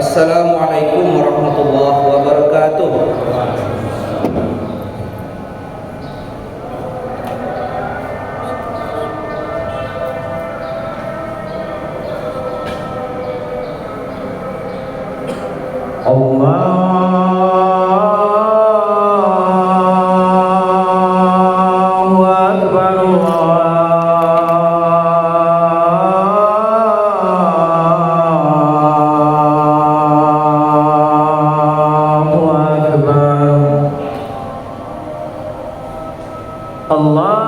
Assalamualaikum warahmatullahi wabarakatuh. Allahu Akbar, Allahu Akbar, Allahu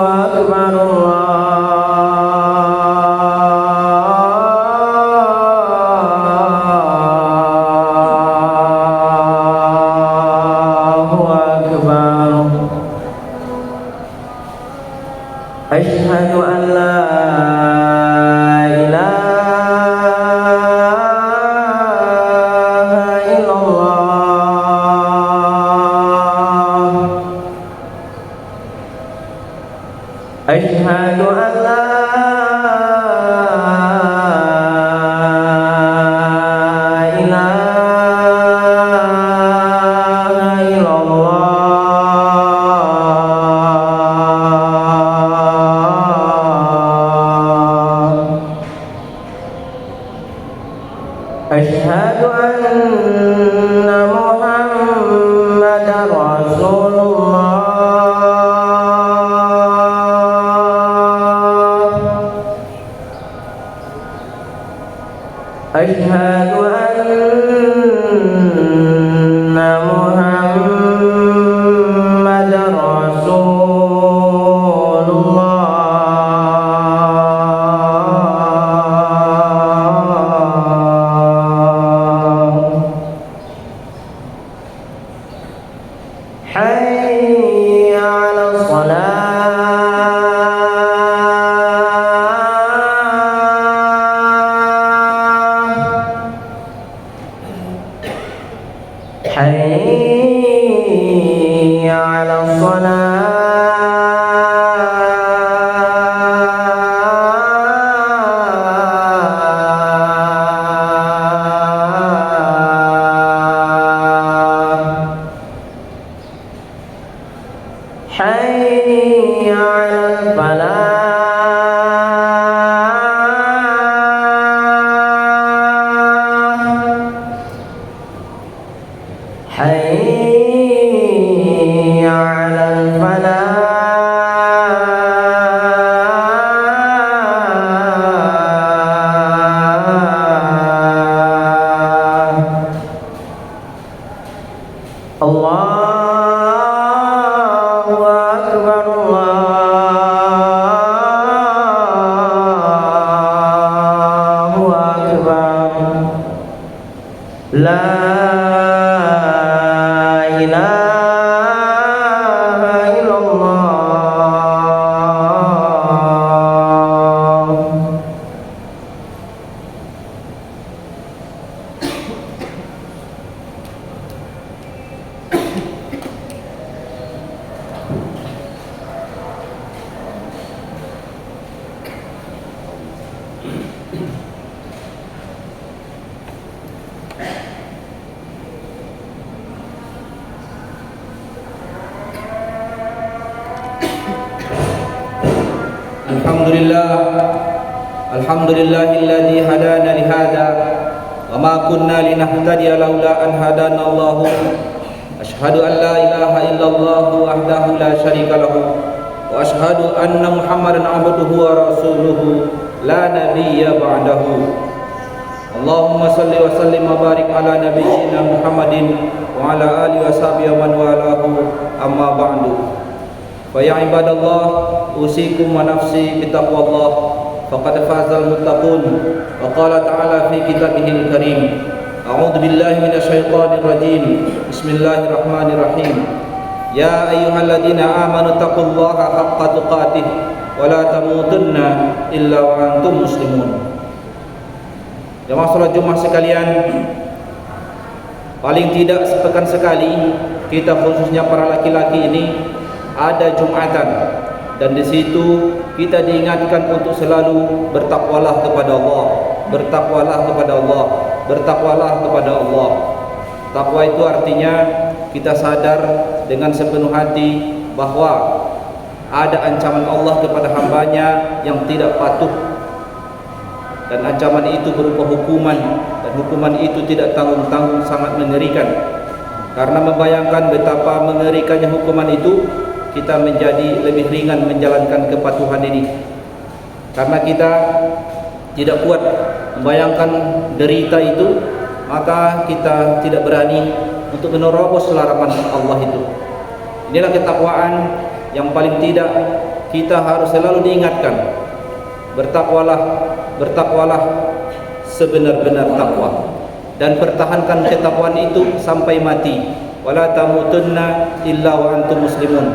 Akbar, Allahu Akbar. Asyhadu an la ilaha illallah. Asyhadu an la ilaha illallah. Asyhadu anna Muhammadar Rasulullah. Asyhadu anna Muhammadar Rasulullah. Hayya 'alas salah. Hayya 'alas salah. Hayya 'alal falah. Hayya 'alal falah. Allahu Akbar, Allahu Akbar. La ilaha illallah. Alhamdulillahilladzi hadana li hada wa ma kunna linahtadiya laula an hadana Allah. Asyhadu an la ilaha illallah wahdahu la syarika lahu wa asyhadu anna Muhammadan abduhu wa rasuluhu la nabiyya ba'dahu. Allahumma salli wa sallim wa barik ala nabiyyina Muhammadin wa ala alihi wa sahbihi wa man walahu, amma ba'du. Fa ya ibadallah, usikum wa nafsi bitaqwallah. Faqad fazal muttaqun. Wa qala ta'ala fi kitabihil karim. A'udzu billahi minasyaitonir rajim. Bismillahirrahmanirrahim. Ya ayyuhalladzina amanu taqullaha haqqa tuqatih wa la tamutunna illa wa antum muslimun. Jemaah salat Jumat sekalian, paling tidak sepekan sekali kita, khususnya para laki-laki ini, ada Jumatan, dan di situ kita diingatkan untuk selalu bertakwalah kepada Allah, bertakwalah kepada Allah, bertakwalah kepada Allah. Takwa itu artinya kita sadar dengan sepenuh hati bahwa ada ancaman Allah kepada hambanya yang tidak patuh, dan ancaman itu berupa hukuman, dan hukuman itu tidak tanggung-tanggung, sangat mengerikan. Karena membayangkan betapa mengerikannya hukuman itu, kita menjadi lebih ringan menjalankan kepatuhan ini. Karena kita tidak kuat membayangkan derita itu, maka kita tidak berani untuk menerobos larangan Allah itu. Inilah ketakwaan yang paling tidak kita harus selalu diingatkan. Bertakwalah, bertakwalah sebenar-benar takwa, dan pertahankan ketakwaan itu sampai mati. Wala tamutunna illa wa antum muslimun.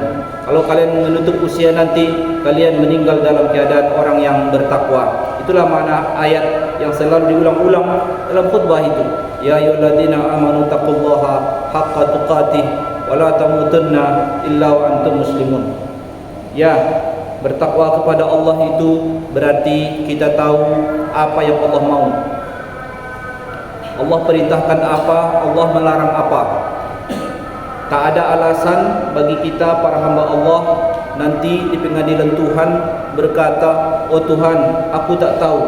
Kalau kalian menutup usia nanti, kalian meninggal dalam keadaan orang yang bertakwa. Itulah makna ayat yang selalu diulang-ulang dalam khutbah itu. Ya ayyuhalladzina amanu taqullaha haqqa tuqatih wa la tamutunna illa wa antum muslimun. Ya, bertakwa kepada Allah itu berarti kita tahu apa yang Allah mau. Allah perintahkan apa, Allah melarang apa. Tak ada alasan bagi kita para hamba Allah nanti di pengadilan Tuhan berkata, "Oh Tuhan, aku tak tahu."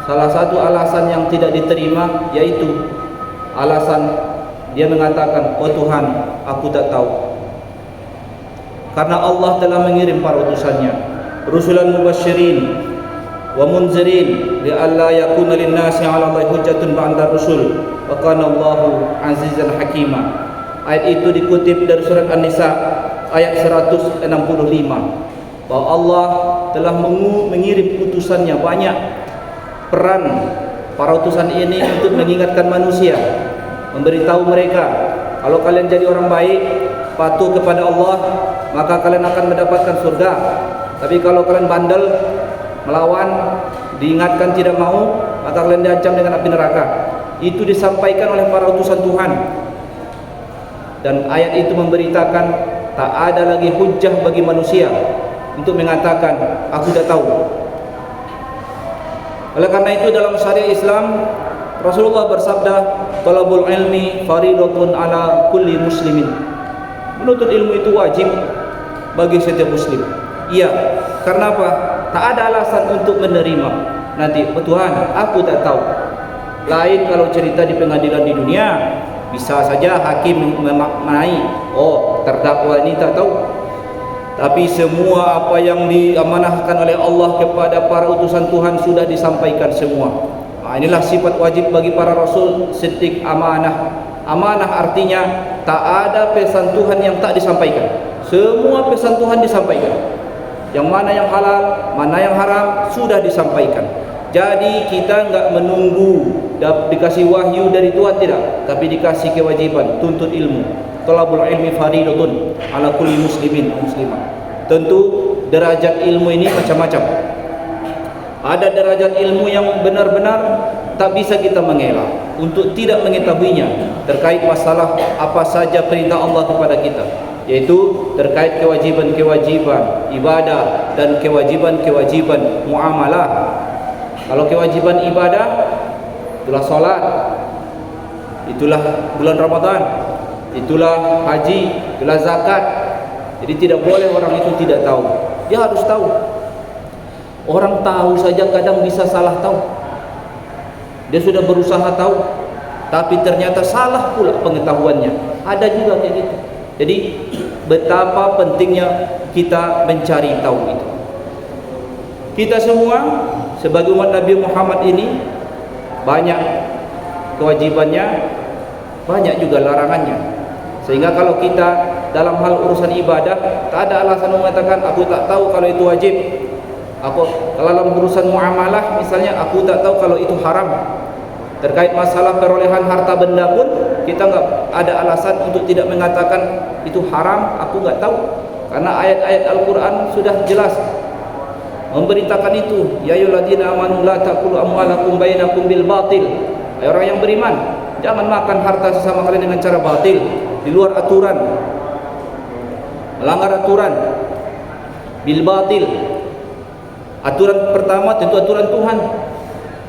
Salah satu alasan yang tidak diterima yaitu alasan dia mengatakan, "Oh Tuhan, aku tak tahu." Karena Allah telah mengirim para utusannya, rusulan mubasyirin wa munzirin li'alla yakuna lin-nasi 'ala Allahi hujjatun ba'da rusul wa kana Allahu 'azizan hakima. Ayat itu dikutip dari surat An-Nisa ayat 165, bahwa Allah telah mengirim utusannya. Banyak peran para utusan ini untuk mengingatkan manusia, memberitahu mereka, kalau kalian jadi orang baik, patuh kepada Allah, maka kalian akan mendapatkan surga. Tapi kalau kalian bandel, melawan, diingatkan tidak mau, maka kalian diancam dengan api neraka. Itu disampaikan oleh para utusan Tuhan. Dan ayat itu memberitakan tak ada lagi hujjah bagi manusia untuk mengatakan aku tidak tahu. Oleh karena itu dalam syariat Islam, Rasulullah bersabda, "Talabul ilmi faridatun ala kulli muslimin." Menuntut ilmu itu wajib bagi setiap muslim. Iya, karena apa? Tak ada alasan untuk menerima nanti, "Oh Tuhan, aku tak tahu." Lain kalau cerita di pengadilan di dunia, bisa saja hakim memaknai, "Oh, terdakwa ini tak tahu." Tapi semua apa yang diamanahkan oleh Allah kepada para utusan Tuhan sudah disampaikan semua. Inilah sifat wajib bagi para rasul, siddiq, amanah. Amanah artinya tak ada pesan Tuhan yang tak disampaikan. Semua pesan Tuhan disampaikan. Yang mana yang halal, mana yang haram sudah disampaikan. Jadi kita enggak menunggu dikasih wahyu dari Tuhan, tidak, tapi dikasih kewajiban tuntut ilmu. Talabul ilmi faridatun ala kulli muslimin wa muslimah. Tentu derajat ilmu ini macam-macam. Ada derajat ilmu yang benar-benar tak bisa kita mengelak untuk tidak mengetahuinya, terkait masalah apa saja perintah Allah kepada kita, yaitu terkait kewajiban-kewajiban ibadah dan kewajiban-kewajiban muamalah. Kalau kewajiban ibadah, itulah salat, itulah bulan Ramadan, itulah haji, itulah zakat. Jadi tidak boleh orang itu tidak tahu. Dia harus tahu. Orang tahu saja kadang bisa salah tahu. Dia sudah berusaha tahu, tapi ternyata salah pula pengetahuannya. Ada juga kayak gitu. Jadi betapa pentingnya kita mencari tahu itu. Kita semua sebagai umat Nabi Muhammad ini banyak kewajibannya, banyak juga larangannya. Sehingga kalau kita dalam hal urusan ibadah, tak ada alasan mengatakan aku tak tahu kalau itu wajib. Aku kalau dalam urusan muamalah misalnya, aku tak tahu kalau itu haram. Terkait masalah perolehan harta benda pun kita enggak ada alasan untuk tidak mengatakan itu haram, aku enggak tahu. Karena ayat-ayat Al-Qur'an sudah jelas memberitakan itu. Ya ayyuhalladzina amanu la taqulu amwalakum bainakum bil batil. Hai orang yang beriman, jangan makan harta sesama kalian dengan cara batil, di luar aturan, melanggar aturan. bil batil. Aturan pertama tentu aturan Tuhan.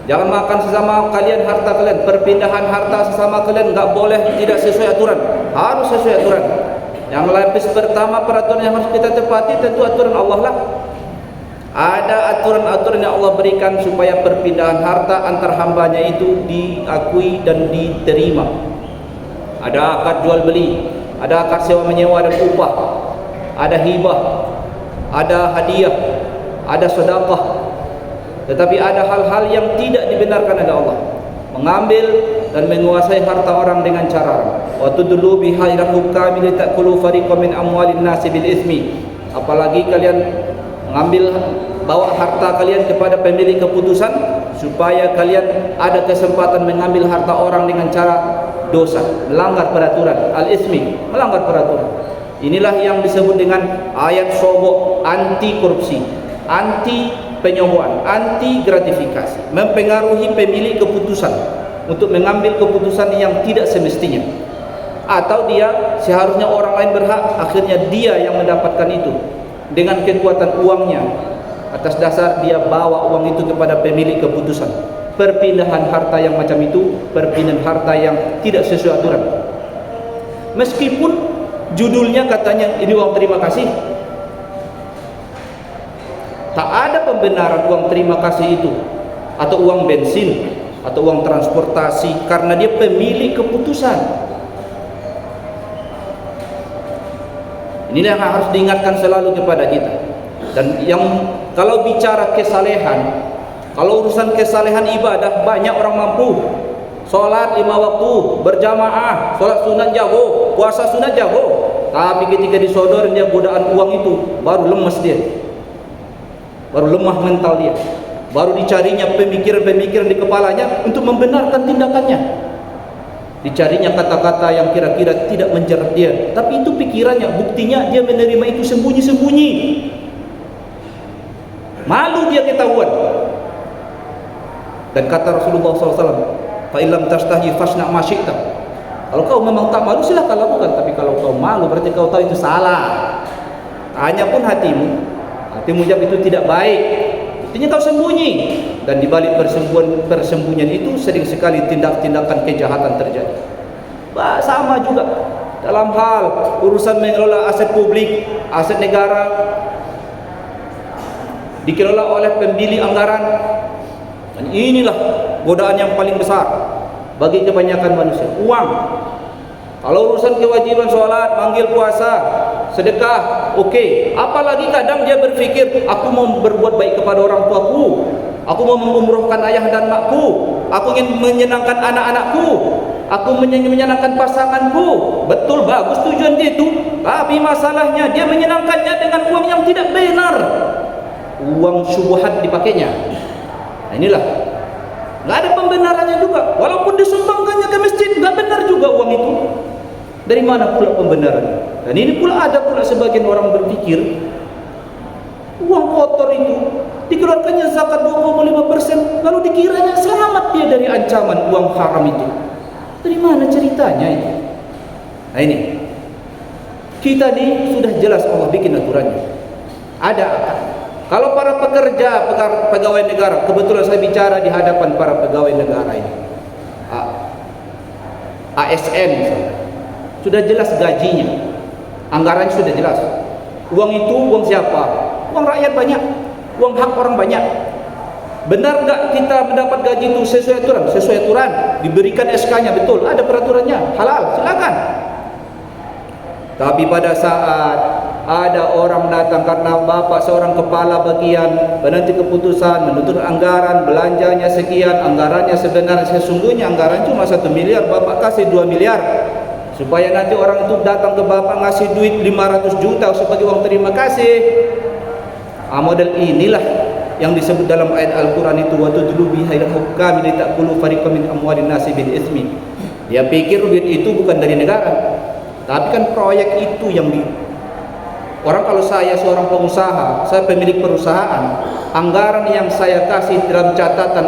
Jangan makan sesama kalian harta kalian. Perpindahan harta sesama kalian enggak boleh tidak sesuai aturan. Harus sesuai aturan. Yang lapis pertama peraturan yang harus kita tepati tentu aturan Allah lah. Ada aturan-aturan yang Allah berikan supaya perpindahan harta antar hambanya itu diakui dan diterima. Ada akad jual beli, ada akad sewa menyewa dan upah, ada hibah, ada hadiah, ada sedekah. Tetapi ada hal-hal yang tidak dibenarkan oleh Allah. Mengambil dan menguasai harta orang dengan cara wa tudlu biha ila hukami li ta'kulu fariqan min amwalin nasi bil itsmi. Apalagi kalian mengambil bawa harta kalian kepada pemilik keputusan supaya kalian ada kesempatan mengambil harta orang dengan cara dosa, melanggar peraturan, al-itsmi, melanggar peraturan. Inilah yang disebut dengan ayat sobok, anti korupsi, anti penyobokan, anti gratifikasi, mempengaruhi pemilik keputusan untuk mengambil keputusan yang tidak semestinya, atau dia seharusnya orang lain berhak, akhirnya dia yang mendapatkan itu dengan kekuatan uangnya, atas dasar dia bawa uang itu kepada pemilik keputusan. Perpindahan harta yang macam itu, perpindahan harta yang tidak sesuai aturan. Meskipun judulnya katanya ini uang terima kasih, tak ada pembenaran uang terima kasih itu atau uang bensin atau uang transportasi karena dia pemilik keputusan. Inilah yang harus diingatkan selalu kepada kita. Dan yang kalau bicara kesalehan, kalau urusan kesalehan ibadah, banyak orang mampu. Solat 5 waktu berjamaah, solat sunat jago, puasa sunat jago. Tapi ketika disodorin dia godaan uang itu, baru lemes dia, baru lemah mental dia, baru dicarinya pemikiran-pemikiran di kepalanya untuk membenarkan tindakannya. Dicarinya kata-kata yang kira-kira tidak menjerat dia, tapi itu pikirannya, buktinya dia menerima itu sembunyi-sembunyi. Malu dia ketahuan. Dan kata Rasulullah SAW, fa illam tastahi fasna ma syi'ta. Kalau kau memang tak malu silakan lakukan, tapi kalau kau malu berarti kau tahu itu salah. Tanya pun hatimu jawab itu tidak baik. Artinya kau sembunyi, dan di balik persembunyian itu sering sekali tindak-tindakan kejahatan terjadi. Sama juga dalam hal urusan mengelola aset publik, aset negara, dikelola oleh pembeli anggaran. Dan inilah godaan yang paling besar bagi kebanyakan manusia, uang. Kalau urusan kewajiban sholat, manggil puasa, sedekah, oke. Apalagi kadang dia berpikir, aku mau berbuat baik kepada orang tuaku, aku mau mengumrohkan ayah dan makku, aku ingin menyenangkan anak-anakku, aku menyenangkan pasanganku. Betul, bagus tujuan dia itu, tapi masalahnya dia menyenangkannya dengan uang yang tidak benar, uang syubhat dipakainya. Nah inilah, nggak ada pembenarannya juga. Walaupun disumbangkannya ke masjid, nggak benar juga uang itu. Dari mana pula pembenarannya? Dan ini pula ada pula sebagian orang berpikir, uang kotor itu dikeluarkannya zakat 25%, lalu dikiranya selamat dia dari ancaman uang haram itu. Dari mana ceritanya itu? Nah ini, kita ini sudah jelas Allah bikin aturannya. Ada akad. Kalau para pekerja, pegawai negara, kebetulan saya bicara di hadapan para pegawai negara ini, ASN misalnya, sudah jelas gajinya, anggarannya sudah jelas. Uang itu uang siapa? Uang rakyat banyak, uang hak orang banyak. Benar nggak kita mendapat gaji itu sesuai aturan? Sesuai aturan, diberikan SK-nya, betul, ada peraturannya, halal, silakan. Tapi pada saat ada orang datang karena bapak seorang kepala bagian penentu keputusan, menuntut anggaran, belanjanya sekian, anggarannya sebenarnya sesungguhnya anggaran cuma 1 miliar, bapak kasih 2 miliar supaya nanti orang itu datang ke bapak ngasih duit 500 juta sebagai uang terima kasih. Model inilah yang disebut dalam ayat Al-Quran itu, wa tudlu biha ila hukami li ta'kulu fariqan min amwalin nasi bil itsmi. Dia pikir duit itu bukan dari negara, tapi kan proyek itu yang di orang. Kalau saya seorang pengusaha, saya pemilik perusahaan, anggaran yang saya kasih dalam catatan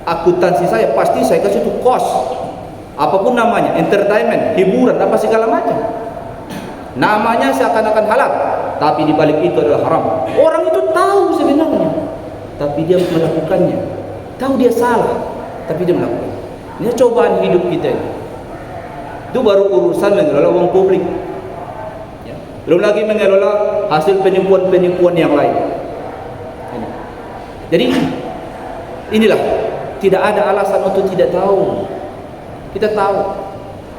akuntansi saya pasti saya kasih itu kos, apapun namanya, entertainment, hiburan, apa segala macam. Namanya seakan-akan halal. tapi di balik itu adalah haram. Orang itu tahu sebenarnya, tapi dia melakukannya. Tahu dia salah, tapi dia melakukan. Ini cobaan hidup kita ini. Itu baru urusan mengelola uang publik. Ya. Belum lagi mengelola hasil penipuan-penipuan yang lain. Ini. Jadi inilah, tidak ada alasan untuk tidak tahu. Kita tahu.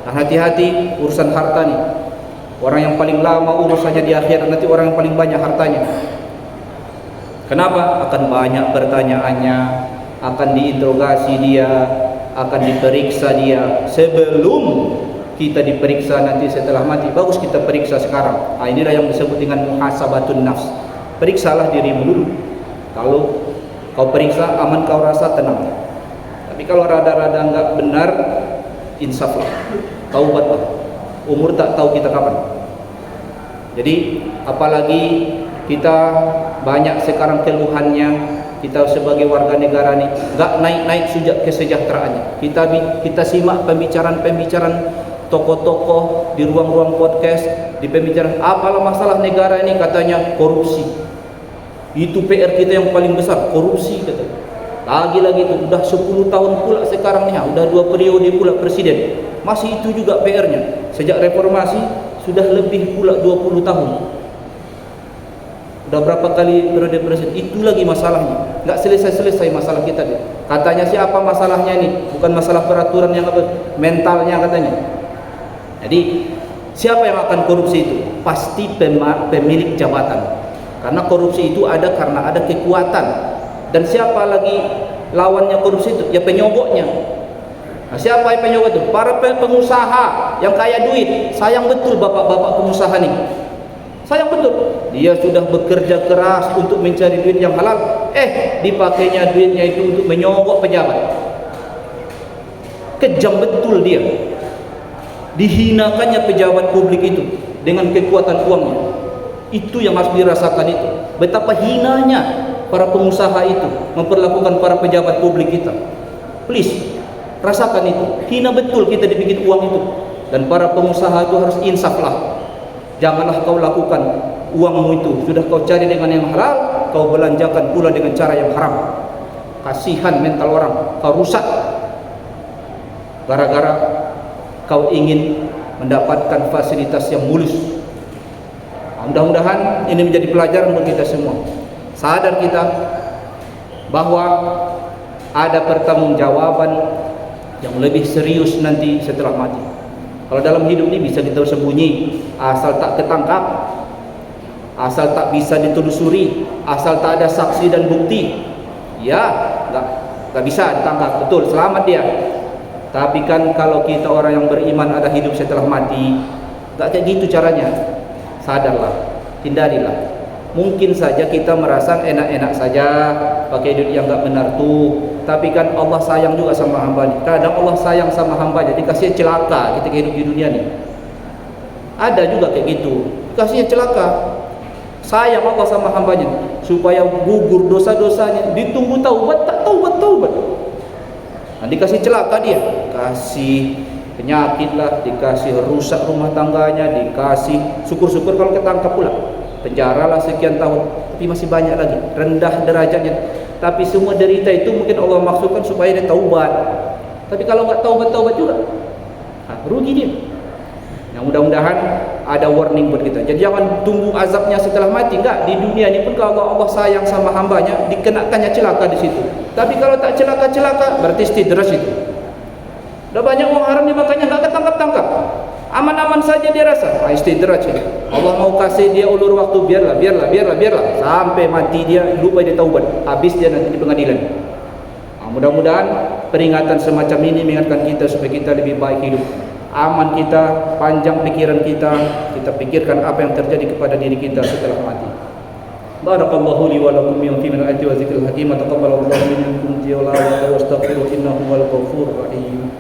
Nah, hati-hati urusan harta nih. Orang yang paling lama urusannya di akhirat nanti orang yang paling banyak hartanya. Kenapa? Akan banyak pertanyaannya, akan diinterogasi dia, akan diperiksa dia sebelum kita diperiksa nanti setelah mati. Bagus kita periksa sekarang. Nah, inilah yang disebut dengan muhasabatun nafs. Periksalah dirimu dulu. Kalau kau periksa aman, kau rasa tenang. Tapi kalau rada-rada enggak benar, insaflah, taubatlah. Umur tak tahu kita kapan. Jadi apalagi kita banyak sekarang keluhannya, kita sebagai warga negara ini enggak naik-naik kesejahteraannya. Kita simak pembicaraan tokoh-tokoh di ruang-ruang podcast, di pembicaraan apalah masalah negara ini, katanya korupsi. Itu PR kita yang paling besar, korupsi katanya. Lagi-lagi itu udah 10 tahun pula sekarang nih, udah 2 periode pula presiden. Masih itu juga PR-nya. Sejak reformasi sudah lebih pula 20 tahun. Udah berapa kali periode presiden? Itu lagi masalahnya. Enggak selesai-selesai masalah kita dia. Katanya siapa masalahnya ini? Bukan masalah peraturan yang apa, mentalnya katanya. Jadi siapa yang akan korupsi itu? Pasti pemilik jabatan. Karena korupsi itu ada karena ada kekuatan. Dan siapa lagi lawannya korupsi itu? Ya penyogoknya. Nah, siapa yang penyogok itu? Para pengusaha yang kaya duit. Sayang betul bapak-bapak pengusaha nih. Sayang betul. Dia sudah bekerja keras untuk mencari duit yang halal. Dipakainya duitnya itu untuk menyogok pejabat. Kejam betul dia. Dihinakannya pejabat publik itu dengan kekuatan uangnya. Itu yang harus dirasakan itu. Betapa hinanya para pengusaha itu memperlakukan para pejabat publik kita. Please, rasakan itu. Hina betul kita dibikin uang itu. Dan para pengusaha itu harus insaflah. Janganlah kau lakukan uangmu itu sudah kau cari dengan yang halal, kau belanjakan pula dengan cara yang haram. Kasihan mental orang, kau rusak gara-gara kau ingin mendapatkan fasilitas yang mulus. Mudah-mudahan ini menjadi pelajaran untuk kita semua. Sadar kita bahwa ada pertanggungjawaban yang lebih serius nanti setelah mati. Kalau dalam hidup ini bisa kita sembunyi, asal tak ketangkap, asal tak bisa ditelusuri, asal tak ada saksi dan bukti, ya nggak bisa ditangkap, betul, selamat dia. Tapi kan kalau kita orang yang beriman ada hidup setelah mati, nggak kayak gitu caranya. Sadarlah, hindarilah. Mungkin saja kita merasa enak-enak saja pakai duit yang enggak benar tuh, tapi kan Allah sayang juga sama hambanya. Kadang Allah sayang sama hambanya dikasih celaka ketika hidup di dunia nih. Ada juga kayak gitu, dikasih celaka. Sayang Allah sama hambanya supaya gugur dosa-dosanya, ditunggu taubat tak taubat. Nah, dikasih celaka dia, kasih penyakit lah, dikasih rusak rumah tangganya, dikasih syukur-syukur kalau ketangkap pula. Penjara lah sekian tahun, tapi masih banyak lagi, rendah derajatnya. Tapi semua derita itu mungkin Allah maksudkan supaya dia taubat. Tapi kalau enggak taubat juga, rugi dia. Yang mudah-mudahan ada warning buat kita. Jadi jangan tunggu azabnya setelah mati. Enggak, di dunia ini pun kalau Allah sayang sama hambanya, dikenakannya celaka di situ. Tapi kalau tak celaka-celaka, berarti istidraj itu. Udah banyak uang haram dia makanya enggak ketangkap-tangkap. Aman-aman saja dia rasa, istidraj. Allah mau kasih dia ulur waktu, biarlah sampai mati dia, lupa dia taubat, habis dia nanti di pengadilan. Mudah-mudahan peringatan semacam ini mengingatkan kita supaya kita lebih baik hidup, aman kita, panjang pikiran kita pikirkan apa yang terjadi kepada diri kita setelah mati. Barakallahu li wa lakum fi min ayati wa zikril hakim. Taqabbalallahu minkum wa astaghfiruhu innahu wal ghafurur rahim.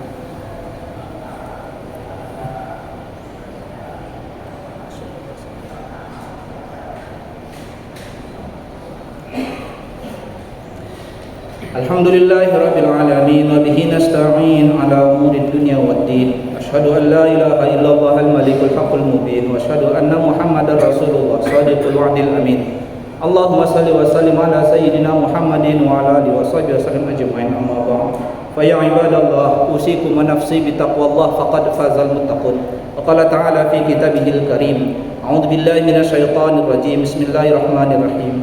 Alhamdulillahirabbil alamin wa bihi nasta'in ala umuri dunya waddin. وأشهد أن لا إله إلا الله الملك الحق المبين وأشهد أن محمدا رسول الله صادق الوعد الأمين اللهم صل وسلم على سيدنا محمد وعلى آله وصحبه وسلم أجمعين أما بعد فيا عباد الله أوصيكم ونفسي بتقوى الله فقد فاز المتقون وقال تعالى في كتابه الكريم أعوذ بالله من الشيطان الرجيم بسم الله الرحمن الرحيم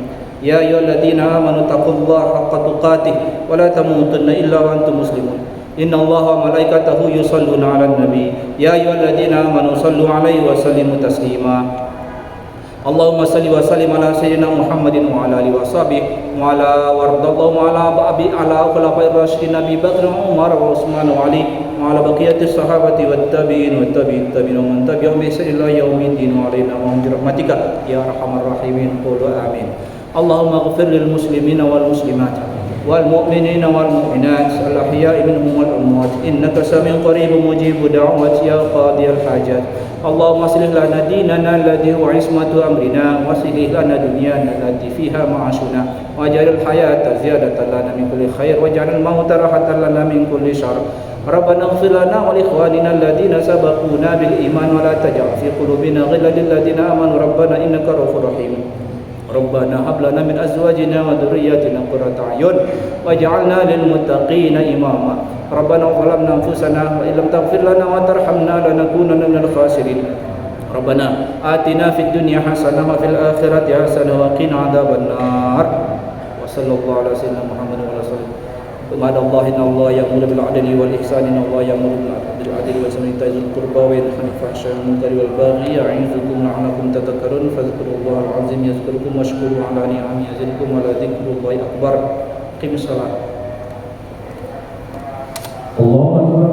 يا أيها الذين آمنوا اتقوا الله حق تقاته ولا تموتن إلا وأنتم مسلمون إن الله وملائكته يصلون على النبي يا أيها الذين آمنوا صلوا عليه وسلموا تسليما اللهم صل وسلم على سيدنا محمد وعلى آله وصحبه وعلى وارض اللهم على خلفاء الراشدين أبي بكر وعمر وعثمان وعلي وعلى بقية الصحابة والتابعين والتابعين ومن تبعهم بإحسان إلى يوم الدين وعلينا وهم برحمتك يا أرحم الراحمين قولوا آمين اللهم اغفر للمسلمين والمسلمات والمؤمنين والمؤمنات الأحياء منهم والأموات إنك سميع قريب مجيب دعوات يا قاضي الحاجات اللهم اصلح لنا ديننا الذي هو عصمة أمرنا واصلح لنا دنيانا التي فيها معاشنا واجعل الحياة زيادة لنا من كل خير واجعل الموت راحة لنا من كل شر ربنا اغفر لنا ولإخواننا الذين سبقونا بالإيمان ولا تجعل في قلوبنا غلا للذين آمنوا ربنا إنك رؤوف رحيم ربنا هب لنا من أزواجنا وذرياتنا قرة أعين واجعلنا للمتقين إماما ربنا ظلمنا أنفسنا وإن لم تغفر لنا وترحمنا لنكونن من الخاسرين ربنا آتنا في الدنيا حسنة وفي الآخرة حسنة وقنا عذاب النار وصلى الله على سيدنا محمد وعلى آله وسلم وعلى الله إن الله يأمر بالعدل والإحسان إن الله يأمر بالعدل والإحسان وإيتاء ذي القربى وينهى عن الفحشاء والمنكر والبغي يعظكم لعلكم تذكرون فاذكروا الله العظيم يذكركم واشكروا على نعمه يزدكم ولذكر الله أكبر قم الصلاة الله أكبر